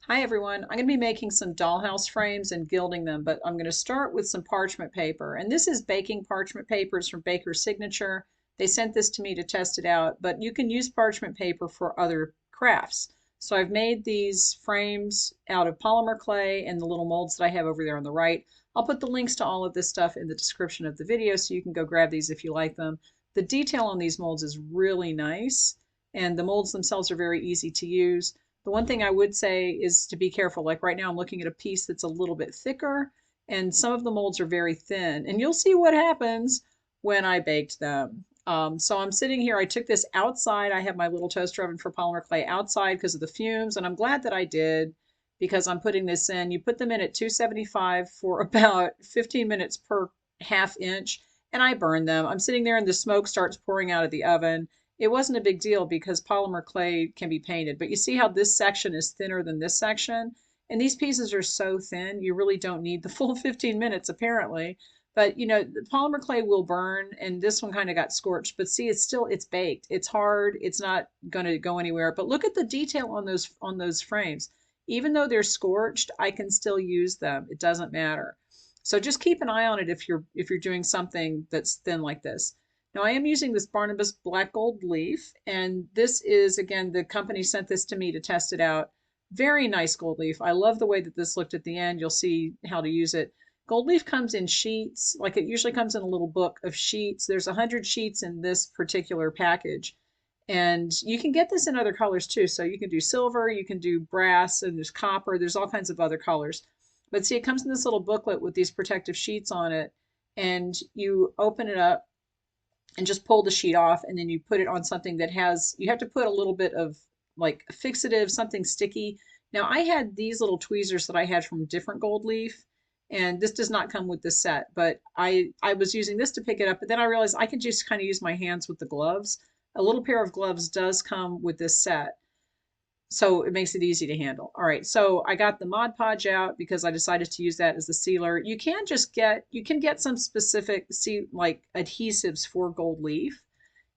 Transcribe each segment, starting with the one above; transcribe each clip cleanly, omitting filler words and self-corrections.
Hi everyone, I'm going to be making some dollhouse frames and gilding them, but I'm going to start with some parchment paper. And this is baking parchment papers from Baker's Signature. They sent this to me to test it out, but you can use parchment paper for other crafts. So I've made these frames out of polymer clay and the little molds that I have over there on the right. I'll put the links to all of this stuff in the description of the video so you can go grab these if you like them. The detail on these molds is really nice, and the molds themselves are very easy to use. The one thing I would say is to be careful. Like right now, I'm looking at a piece that's a little bit thicker, and some of the molds are very thin. And you'll see what happens when I baked them. So I'm sitting here. I took this outside. I have my little toaster oven for polymer clay outside because of the fumes, and I'm glad that I did because I'm putting this in. You put them in at 275 for about 15 minutes per half inch, and I burned them. I'm sitting there, and the smoke starts pouring out of the oven. It wasn't a big deal because polymer clay can be painted, but you see how this section is thinner than this section? And these pieces are so thin, you really don't need the full 15 minutes apparently. But you know, the polymer clay will burn, and this one kind of got scorched, but see, it's baked. It's hard, it's not gonna go anywhere. But look at the detail on those frames. Even though they're scorched, I can still use them. It doesn't matter. So just keep an eye on it if you're doing something that's thin like this. Now I am using this Barnabas Black Gold Leaf, and this is, again, the company sent this to me to test it out. Very nice gold leaf. I love the way that this looked at the end. You'll see how to use it. Gold leaf comes in sheets, like it usually comes in a little book of sheets. There's 100 sheets in this particular package. And you can get this in other colors too. So you can do silver, you can do brass, and there's copper, there's all kinds of other colors. But see, it comes in this little booklet with these protective sheets on it, and you open it up and just pull the sheet off, and then you put it on something that has, you have to put a little bit of like fixative, something sticky. Now I had these little tweezers that I had from different gold leaf, and this does not come with this set, but I was using this to pick it up, but then I realized I can just kind of use my hands with the gloves. A little pair of gloves does come with this set, so it makes it easy to handle. All right, so I got the Mod Podge out because I decided to use that as the sealer. You can get some specific like adhesives for gold leaf.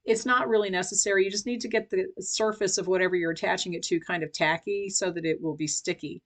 It's not really necessary. You just need to get the surface of whatever you're attaching it to kind of tacky so that it will be sticky.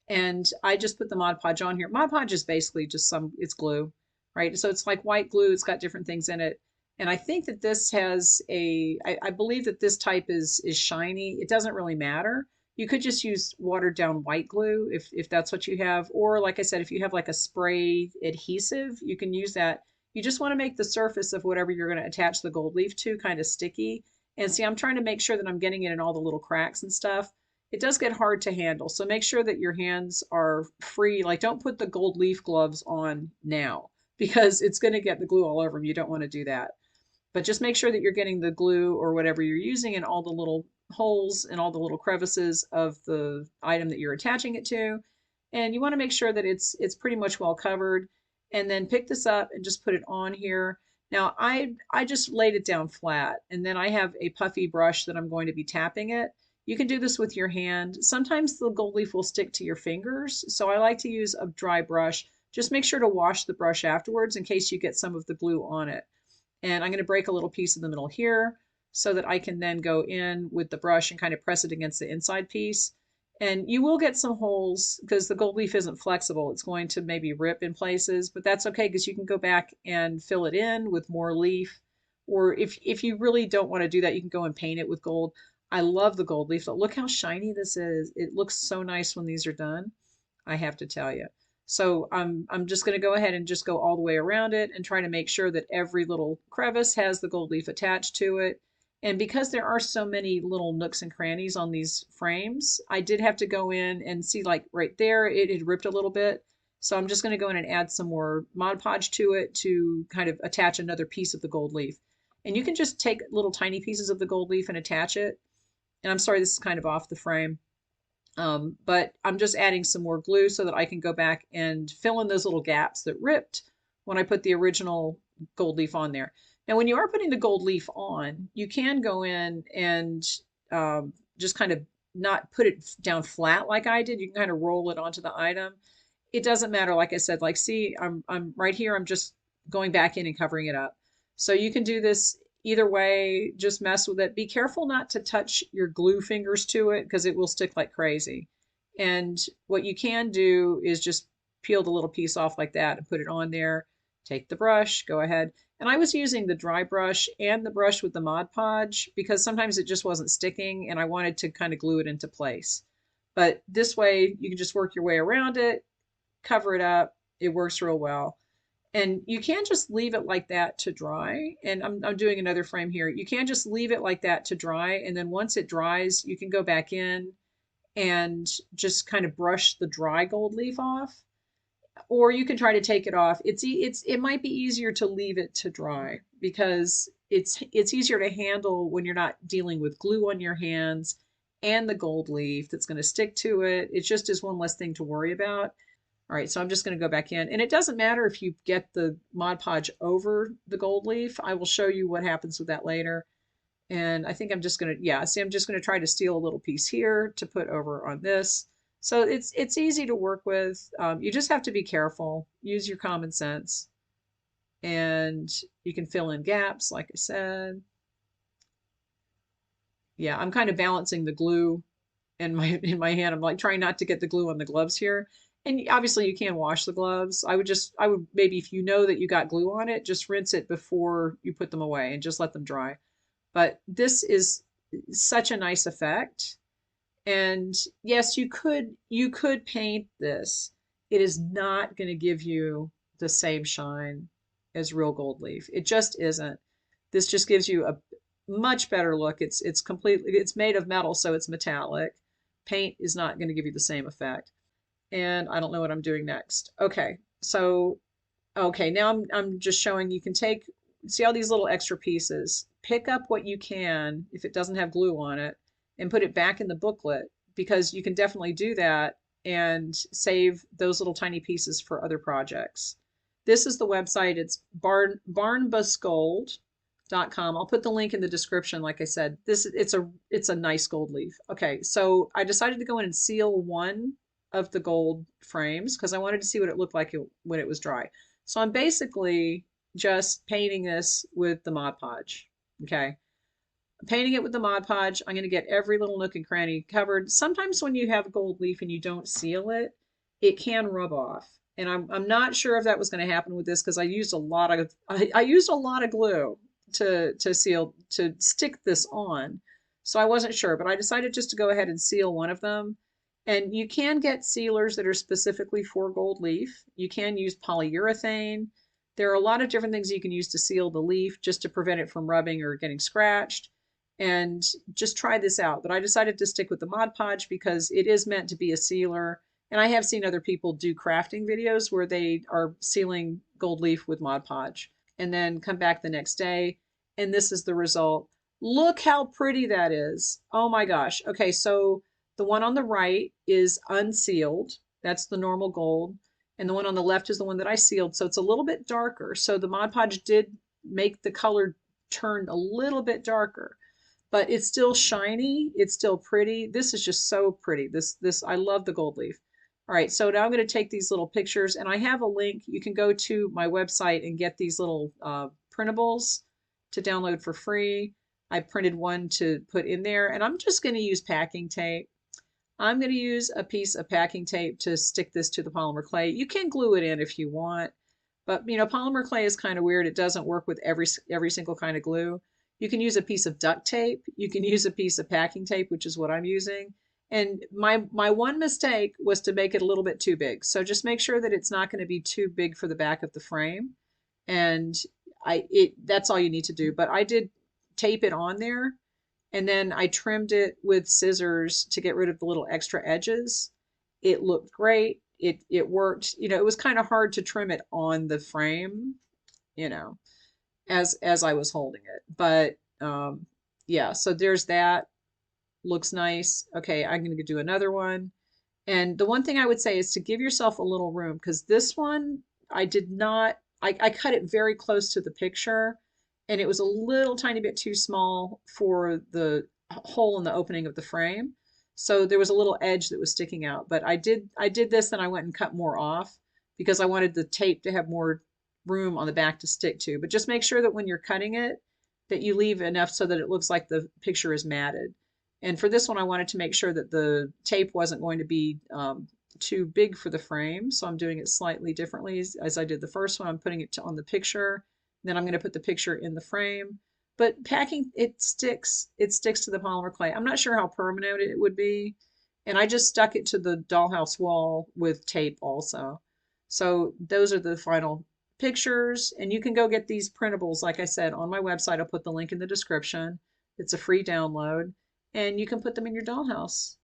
And I just put the Mod Podge on here. Mod Podge is basically just it's glue, right? So it's like white glue. It's got different things in it. And I think that this has I believe that this type is shiny. It doesn't really matter. You could just use watered down white glue if that's what you have. Or like I said, if you have like a spray adhesive, you can use that. You just want to make the surface of whatever you're going to attach the gold leaf to kind of sticky. And see, I'm trying to make sure that I'm getting it in all the little cracks and stuff. It does get hard to handle. So make sure that your hands are free. Like don't put the gold leaf gloves on now because it's going to get the glue all over them. You don't want to do that. But just make sure that you're getting the glue or whatever you're using in all the little holes and all the little crevices of the item that you're attaching it to. And you want to make sure that it's pretty much well covered. And then pick this up and just put it on here. Now I just laid it down flat, and then I have a puffy brush that I'm going to be tapping it. You can do this with your hand. Sometimes the gold leaf will stick to your fingers, so I like to use a dry brush. Just make sure to wash the brush afterwards in case you get some of the glue on it. And I'm going to break a little piece in the middle here so that I can then go in with the brush and kind of press it against the inside piece. And you will get some holes because the gold leaf isn't flexible. It's going to maybe rip in places, but that's okay because you can go back and fill it in with more leaf. Or if you really don't want to do that, you can go and paint it with gold. I love the gold leaf. Look how shiny this is. It looks so nice when these are done, I have to tell you. So I'm just going to go ahead and just go all the way around it and try to make sure that every little crevice has the gold leaf attached to it. And because there are so many little nooks and crannies on these frames, I did have to go in and see, like right there, it had ripped a little bit. So I'm just going to go in and add some more Mod Podge to it to kind of attach another piece of the gold leaf. And you can just take little tiny pieces of the gold leaf and attach it. And I'm sorry, this is kind of off the frame. But I'm just adding some more glue so that I can go back and fill in those little gaps that ripped when I put the original gold leaf on there. Now, when you are putting the gold leaf on, you can go in and just kind of not put it down flat like I did. You can kind of roll it onto the item. It doesn't matter. Like I said, like, see, I'm right here. I'm just going back in and covering it up. So you can do this either way, just mess with it. Be careful not to touch your glue fingers to it because it will stick like crazy. And what you can do is just peel the little piece off like that and put it on there. Take the brush, go ahead. And I was using the dry brush and the brush with the Mod Podge because sometimes it just wasn't sticking and I wanted to kind of glue it into place. But this way you can just work your way around it, cover it up. It works real well. And you can't just leave it like that to dry. And I'm doing another frame here. You can't just leave it like that to dry. And then once it dries, you can go back in and just kind of brush the dry gold leaf off. Or you can try to take it off. It might be easier to leave it to dry because it's easier to handle when you're not dealing with glue on your hands and the gold leaf that's going to stick to it. It just is one less thing to worry about. All right, so I'm just going to go back in. And it doesn't matter if you get the Mod Podge over the gold leaf. I will show you what happens with that later. And I think I'm just going to, yeah, see, I'm just going to try to steal a little piece here to put over on this. So it's easy to work with. You just have to be careful. Use your common sense. And you can fill in gaps, like I said. Yeah, I'm kind of balancing the glue in my hand. I'm like trying not to get the glue on the gloves here. And obviously you can wash the gloves. I would maybe if you know that you got glue on it, just rinse it before you put them away and just let them dry. But this is such a nice effect. And yes, you could paint this. It is not going to give you the same shine as real gold leaf. It just isn't. This just gives you a much better look. It's made of metal, so it's metallic. Paint is not going to give you the same effect. And I don't know what I'm doing next. Okay, so okay, now I'm just showing you can see all these little extra pieces. Pick up what you can if it doesn't have glue on it and put it back in the booklet because you can definitely do that and save those little tiny pieces for other projects. This is the website. It's barnbusgold.com. I'll put the link in the description. Like I said, it's a nice gold leaf. Okay, so I decided to go in and seal one of the gold frames because I wanted to see what it looked like when it was dry. So I'm basically just painting this with the Mod Podge. Okay. Painting it with the Mod Podge. I'm going to get every little nook and cranny covered. Sometimes when you have gold leaf and you don't seal it, it can rub off. And I'm not sure if that was going to happen with this because I used a lot of glue to stick this on. So I wasn't sure, but I decided just to go ahead and seal one of them. And you can get sealers that are specifically for gold leaf. You can use polyurethane. There are a lot of different things you can use to seal the leaf just to prevent it from rubbing or getting scratched. And just try this out. But I decided to stick with the Mod Podge because it is meant to be a sealer. And I have seen other people do crafting videos where they are sealing gold leaf with Mod Podge and then come back the next day. And this is the result. Look how pretty that is. Oh my gosh. Okay, so the one on the right is unsealed. That's the normal gold. And the one on the left is the one that I sealed. So it's a little bit darker. So the Mod Podge did make the color turn a little bit darker. But it's still shiny. It's still pretty. This is just so pretty. I love the gold leaf. All right, so now I'm going to take these little pictures, and I have a link. You can go to my website and get these little printables to download for free. I printed one to put in there, and I'm just going to use packing tape. I'm going to use a piece of packing tape to stick this to the polymer clay. You can glue it in if you want, but you know, polymer clay is kind of weird. It doesn't work with every single kind of glue. You can use a piece of duct tape. You can use a piece of packing tape, which is what I'm using. And my one mistake was to make it a little bit too big. So just make sure that it's not going to be too big for the back of the frame. And that's all you need to do. But I did tape it on there, and then I trimmed it with scissors to get rid of the little extra edges. It looked great. It worked. You know, it was kind of hard to trim it on the frame, you know, as I was holding it. But yeah, so there's that. Looks nice. Okay, I'm going to do another one. And the one thing I would say is to give yourself a little room because this one I did not, I cut it very close to the picture and it was a little tiny bit too small for the hole in the opening of the frame. So there was a little edge that was sticking out, but I did this, then I went and cut more off because I wanted the tape to have more room on the back to stick to. But just make sure that when you're cutting it, that you leave enough so that it looks like the picture is matted. And for this one, I wanted to make sure that the tape wasn't going to be too big for the frame. So I'm doing it slightly differently as I did the first one. I'm putting it on the picture. Then I'm going to put the picture in the frame. But packing, it sticks to the polymer clay. I'm not sure how permanent it would be. And I just stuck it to the dollhouse wall with tape also. So those are the final pictures. And you can go get these printables, like I said, on my website. I'll put the link in the description. It's a free download. And you can put them in your dollhouse.